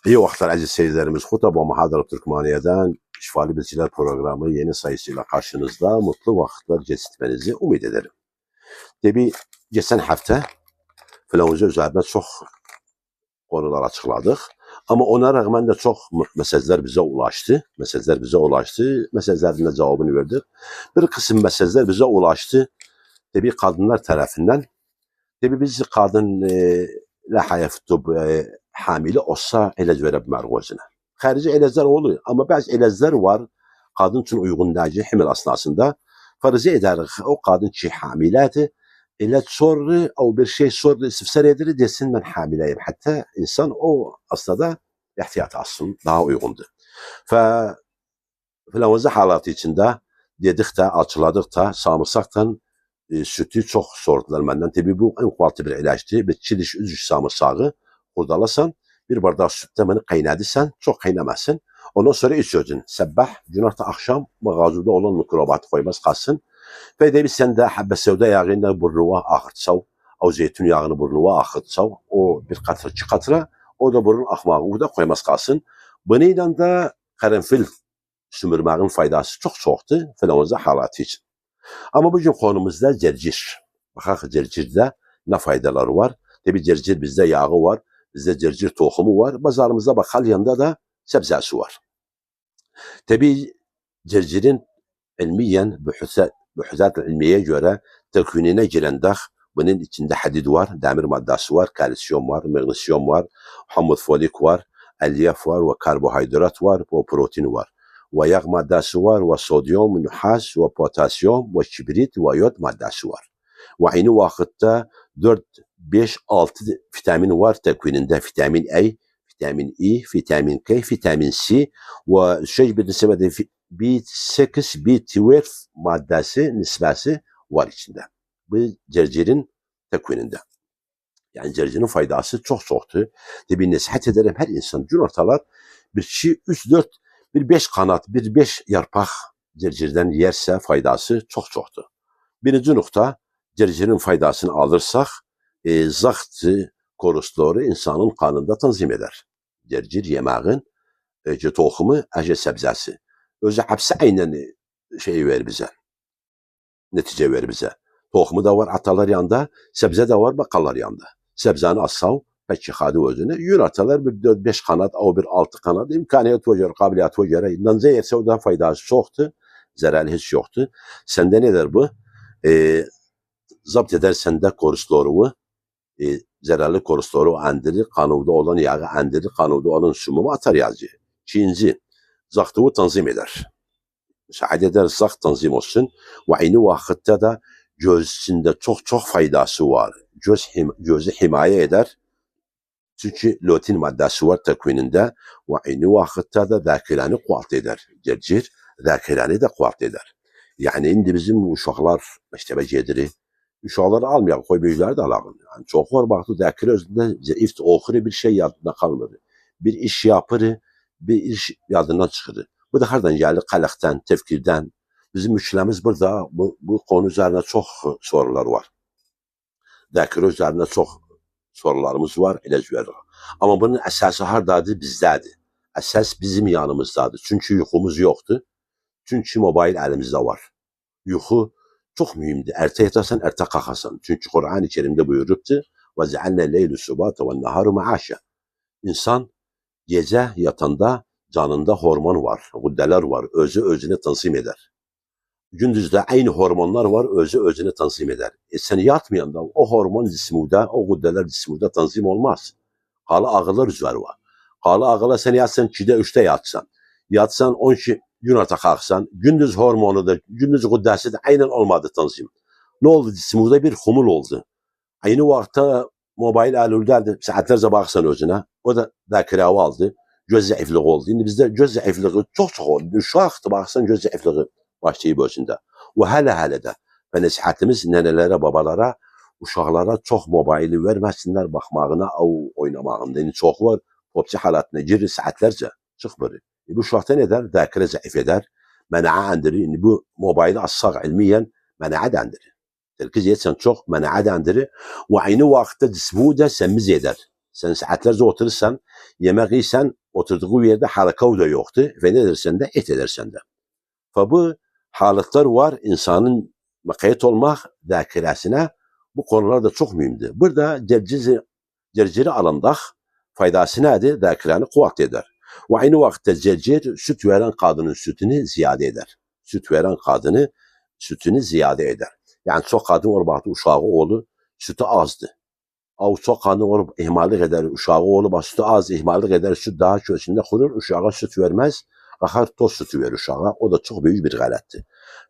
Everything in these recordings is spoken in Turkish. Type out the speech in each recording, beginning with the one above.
İyi vaxtlar əziz seyircilerimiz. Xutaba Muhadara Türkmaniye'den Şifalı Bilgiler Programı yeni sayısıyla karşınızda. Mutlu vakitler geçirmenizi umut ederim. Tabi geçen hafta filanca üzerinde çok konular açıkladık. Ama ona rağmen de çok meseleler bize ulaştı. Meselelerin de cevabını verdik. Bir kısım meseleler bize ulaştı. Tabi kadınlar tarafından. Tabi biz kadın la hayaftu hamile olsa ilaç verebilmek özüne. Harici ilaclar oluyor ama bazı ilaclar var kadın için uygun değil hamil esnasında. Farz eder o kadın ki hamileydi ilaç soru o bir şey soru istifsar eder desin ben hamileyim. Hatta insan o aslında ihtiyat alsın daha uygundur. Filanca halatı içinde dedik de açıkladık da samırsaktan sütü çok sordular benden. Tabi bu en kualite bir ilaçtı. Bir çiliş üzüş samırsağı hurdalasan bir bardak sütte beni kaynadıysan çok kaynamazsın. Ondan sonra içiyordun. Sabah, günorta, akşam mağazada olan mikrobat koymaz kalsın. Ve de sen de habbe sevda yağını burnuva akıtsav, o zeytin yağını burnuva akıtsav, o bir katra iki katra, o da burun akmağı da koymaz kalsın. Bununla da karanfil sümürmeğin faydası çok çoktu filanca halatı için. Ama bugün konumuzda cercir. Bakak cercirde ne faydaları var? Tabi cercir bizde yağı var, bizde cercir tohumu var. Bazarımızda bakal yanında da sebzesi var. Tabi cercirin ilmiyen, bühüzat ilmiye göre tekvinine girende bunun içinde hadid var, demir maddesi var, kalsiyum var, magnesyum var, hamur folik var, elyaf var ve karbohidrat var ve protein var. Ve yağ maddesi var ve sodyum, nuhas ve potasyum ve kibrit ve yod maddesi var. Ve aynı vakitte 4, 5, 6 vitamin var tekvininde. Vitamin A, vitamin E, vitamin K, vitamin C ve şey bir nisbede B8, B12 maddesi nisbesi var içinde. Bu cercirin tekvininde. Yani cercirin faydası çok çoktu. Tabi nasihat ederim her insan gün ortalar bir şey 3-4 bir 5 kanat, bir 5 yarpak cercirden yerse faydası çok çoktu. Birinci nokta cercirin faydasını alırsak zahtı korusları insanın kanında tanzim eder. Cercir yemeğin tohumu, sebzesi. Özü hepsi aynen şey ver bize. Netice ver bize. Tohumu da var atalar yanında, sebze de var bakallar yanında. Sebzeni assav, peki hadı özünü. Yün atalar bir 4-5 kanat, o bir 6 kanat. İmkaniyet ve göre, kabiliyat ve göre. Nanca yerse o da faydası çoktu. Zararı hiç yoktu. Sende nedir bu? Zapt edersen de korusları, zararlı korusları andırı, kanuvda olan yağı andırı, kanuvda olan sumumu atar yazı. İkinci, zaktığı tanzim eder. Müsaade eder zakt tanzim olsun. Ve aynı vakitte de gözünde çok faydası var. Gözü himaye eder. Çünkü lutein maddesi var tekvininde. Ve aynı vakitte de zakirani kuvvet eder. Cercir, zakirani de kuvvet eder. Yani şimdi bizim uşaklar, mektebe gediri, uşakları almayan, koy büyükleri de alalım. Yani çok var baktı, zakir özünde zayıf, okuru bir şey yadına kalmadı. Bir iş yapırı, bir iş yadından çıkırı. Bu da hardan geldi? Qalaqdan, tefkirden. Bizim müşkilemiz burada. Bu konu üzerine çok sorular var. Zakir üzerine çok sorularımız var. Ama bunun esası hardadır? Bizdedir. Esas bizim yanımızdadır. Çünkü yuxumuz yoktu. Çünkü mobil elimizde var. Yuxu çok mühimdir. Erte yatarsan erte kalkasan. Çünkü Kur'an-ı Kerim'de buyuruptu. وَزَعَلْنَا اللَّيْلُ سُبَاتَ وَالنَّهَارُ مَعَاشًا. İnsan gece yatanda canında hormon var, guddeler var, özünü tanzim eder. Gündüzde aynı hormonlar var, özünü tanzim eder. Sen yatmayanda o hormon cisminde, o guddeler cisminde tanzim olmaz. Kalı ağırlar üzeri var. Kalı ağırlar sen yatsan 2'de 3'te yatsan. Yatsan 12 gün orta kalksan, gündüz hormonu da, gündüz guddesi de aynen olmadı tanzim. Ne oldu cisminde bir humul oldu. Aynı vakitte mobil alülderdi. Saatlerce baksan özüne. O da zakirava aldı. Göz zayıflığı oldu. Şimdi bizde göz zayıflığı çok oldu. Şu vakti baksan göz zayıflığı başlayıp özünde. Ve hele de. Ve nasihatimiz nenelere, babalara, uşaklara çok mobili vermesinler bakmağına, oynamağında. Yani çok var. Popçu halatına girir saatlerce. Çık böyle. Bu şahta ne der? Zakire zayıf eder. Mena'a andırır. Yani bu mobili assak ilmiyen mena'a da andırır. Terkiz etsen çok mena'a da andırır. Ve aynı vakitte cismu da semiz eder. Sen saatlerce oturursan, yemek yiysen, oturduğu yerde haraka da yoktu. Ve ne dersen de et edersen de. Ve bu haletler var, insanın makayet olmak zakirasına bu konular da çok mühimdir. Burada cerciri alındak faydası nedir? Zakiranı kuvvet eder. Ve aynı vakitte cercir süt veren kadının sütünü ziyade eder. Süt veren kadını sütünü ziyade eder. Yani çok kadın var baktı uşağı oğlu sütü azdı. O çok kadın var ihmallik eder uşağı oğlu sütü az ihmallik eder süt daha köşesinde kurur uşağa süt vermez. Akar toz sütü verir uşağa. O da çok büyük bir galetti.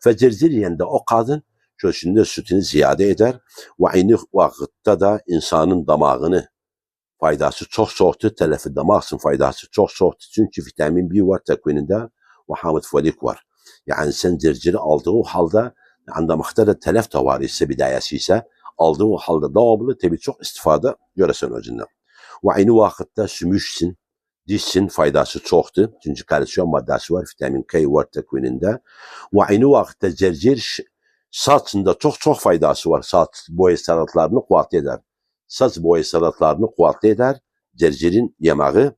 Ve cercir yiyende o kadın köşesinde sütünü ziyade eder. Ve aynı vakitte de insanın damağını faydası çok soğuktur. Tələfi damağın faydası çok soğuktur. Çünkü vitamin B var tekvininde ve hamid folik var. Yani sen cerciri aldığı halde andamakta da telef de var ise bidayesi ise aldığı halde devamlı tabi çok istifade göresen özünden. Ve aynı vakitte sümüşsin, dişsin faydası çoktur. Çünkü kalsiyum maddesi var, vitamin K var tekvininde. Ve aynı vakitte cercir saçında çok faydası var. Saç boya sanatlarını kuvvetli eder. Saç boya sanatlarını kuvvetli eder. Cercirin yemeği.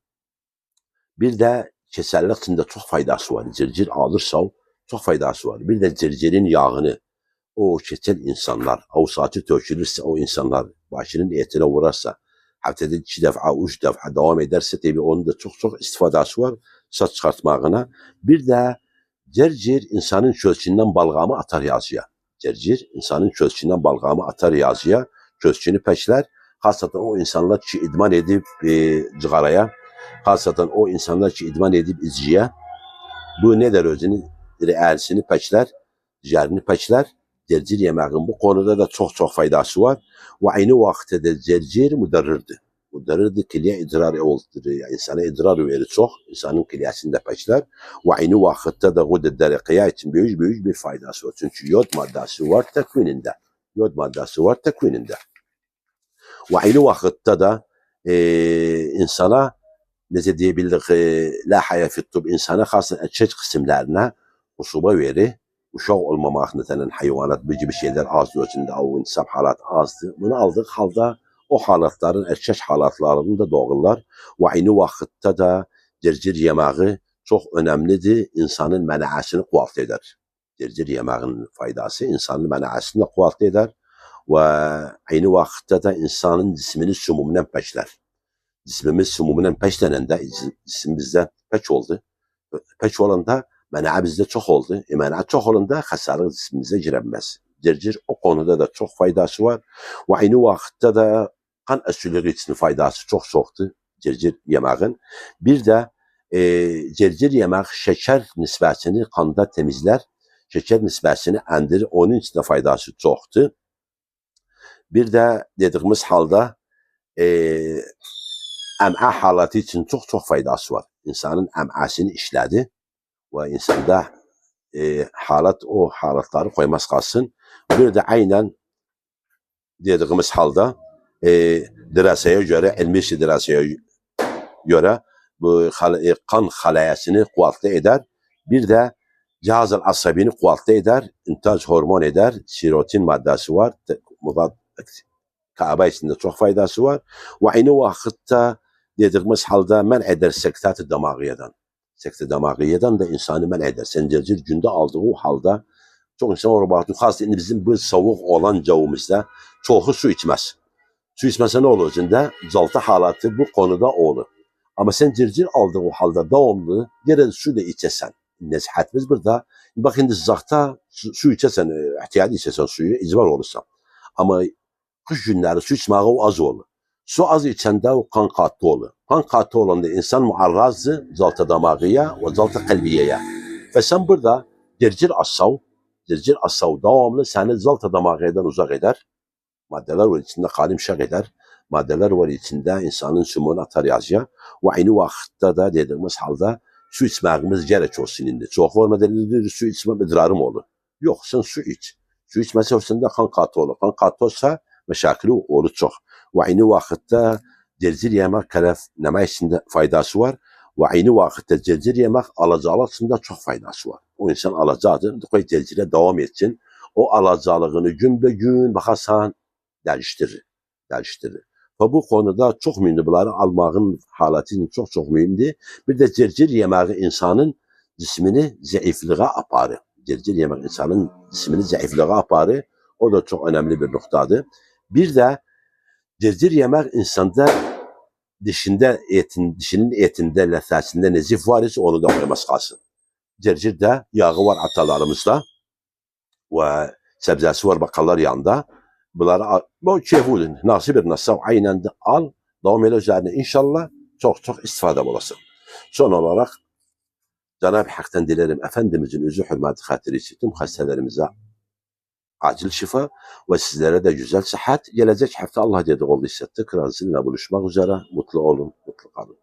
Bir de keserlik içinde çok faydası var. Cercir alırsa çok faydası var. Bir de cercirin yağını o keçel insanlar, o saçı tökülürse o insanlar başının etine vurarsa haftada 2 defa, 3 defa devam ederse tabi onun da çok istifadası var saç çıkartmağına. Bir de cercir insanın köşkünden balgamı atar yazıya. Cercir insanın köşkünden balgamı atar yazıya. Köşkünü peşler. Hasatan o insanlar ki idman edip cıgaraya, hasatan o insanlar ki idman edip izciye, bu ne der özünü, reelsini peşler, ciğerini peşler. Cercir yemeğin bu konuda da çok faydası var. Ve aynı vakitte de cercir müderrirdir. Müderrirdir, kiliye idrarı oldudur. Yani insana idrarı verir çok. İnsanın kiliyesinde peşler. Ve aynı vakitte de gudde derikiye için büyük bir faydası var. Çünkü yod maddesi var tekvininde. Yod maddesi var tekvininde. Ve aynı vakitte de insana nece diyebildik la haya fit tıbb insana khasın erkek kısımlarına usuba verir. Uşaq olmamaq mesela hayvanat bu gibi şeyler az ölçüde o insan halat azdı. Bunu aldık halda o halatların erkek halatlarını da doğurlar ve aynı vakitte de cercir yemeği çok önemlidir. İnsanın menasını kuvvetli eder. Cercir yemeğinin faydası insanın menasını kuvvetli eder ve aynı vakitte de insanın cismini sumumundan peşler. Cismimiz sumumundan peşlenende cisimimizde peç oldu. Peç olanda mena'a bizde çok oldu. Mena'a çok olanda hastalık cismimize giremez. Cercir o konuda da çok faydası var. Ve aynı vakitte de kan esülleri için faydası çok çoktu. Cercir yemeğin. Bir de cercir yemek şeker nisbetini kanda temizler. Şeker nisbetini endirir. Onun için de faydası çoktu. Bir de dediğimiz halde em'a halatı için çok faydası var. İnsanın em'asını işledi ve insanda o halatları koymaz kalsın. Bir de aynen dediğimiz halde diraseye göre, ilmi diraseye göre bu kan halayasını kuvvetli eder. Bir de cihaz-ı asabini kuvvetli eder. İntaj hormon eder. Serotonin maddesi var. Kaaba içinde çok faydası var. Ve aynı vakitte dediğimiz halde men eder sektat-ı damağiyadan. Sektat-ı damağiyadan da insanı men eder. Sen cercir günde aldığı halde çok insan var baktı. Aslında bizim bu soğuk olan cavumuzda çoğu su içmez. Su içmese ne olur içinde? Zalta halatı bu konuda olur. Ama sen cercir aldığı halde devamlı gene su da içesen. Nesihatimiz burada. Bak şimdi zahta su içesen, ihtiyacı içesen suyu, icbar olursa. Ama kış günleri su içmeği az olur. Su az içende o kan katı olur. Kan katı olanda insan muarrazı zalta damağıya ve zalta kalbiyeye. Ve sen burada cercir asav devamlı seni zalta damağıyadan uzak eder. Maddeler var içinde kalim şak eder. Maddeler var içinde insanın sümüğünü atar yazıya. Ve aynı vakitte de dediğimiz halde su içmeğimiz gerek olsun indi. Çok var maddeleri su içmem idrarım olur. Yok sen su iç. Su içmesi olsun kan katı olur. Kan katı olsa meşakili olur çok. Ve aynı vakitte cercir yemek kalef nema içinde faydası var. Ve aynı vakitte cercir yemek alacağlık içinde çok faydası var. O insan alacağıdır. Koy cercire devam etsin. O alacağlığını gün be gün bakarsan değiştirir. ve bu konuda çok mühimdir. Bunları almağın halatı çok çok mühimdir. Bir de cırcır yemeği insanın cismini zayıflığa aparır. Cırcır yemek insanın cismini zayıflığa aparır. O da çok önemli bir noktadır. Bir de cırcır yemek insanda dişinin etinde, lezzetinde nezif var ise onu da koymaz kalsın. Cırcırda yağı var atalarımızda ve sebzesi var bakallar yanında. Bunları bu keyfudun. Nasıl bir nasıl aynen de al. Devam ile üzerine inşallah çok çok istifade olasın. Son olarak Cenab-ı Hak'tan dilerim Efendimizin özü hürmeti hatırı için tüm hastalarımıza acil şifa ve sizlere de güzel sıhhat. Gelecek hafta Allah dedi oldu hissetti. Kral sizinle buluşmak üzere. Mutlu olun, mutlu kalın.